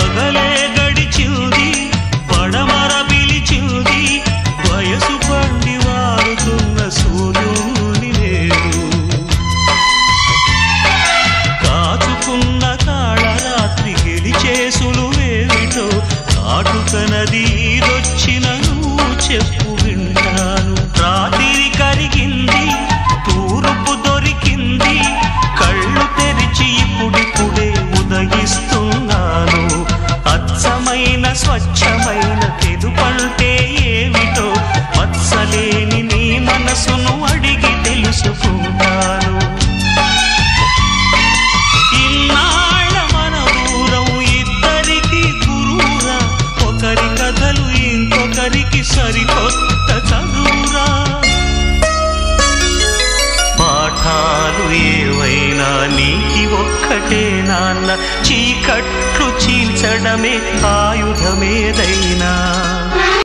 పగలే గడిచింది పడమర పిలిచింది వయసు పండి వారుతున్న సూర్యుని నేను కాచుకున్న కాళరాత్రి గెలిచే సులువేమిటో కాటుక నది ఈదొచ్చిన నువ్వు చెప్పు వింటాను రాత్రి కరిగింది తూర్పు దొరికింది కళ్ళు తెరిచి ఇప్పుడిప్పుడే ఉదయిస్తున్నాను అచ్చమైన స్వచ్ఛమైన తెలుపంటే ఏమిటో మత్సలేని నీ మనసును అడిగి తెలుసుకుంటాను ఇన్నాళ్ళ మన దూరం ఇద్దరికి గురువురా ఒకరి కథలు ఇంకొకరికి సరికొత్త చదువురా పాఠాలు ఏవైనా నీకి ఒక్కటే నాన్న చీకట్లు చీల్చడమే ఆయుధమేదై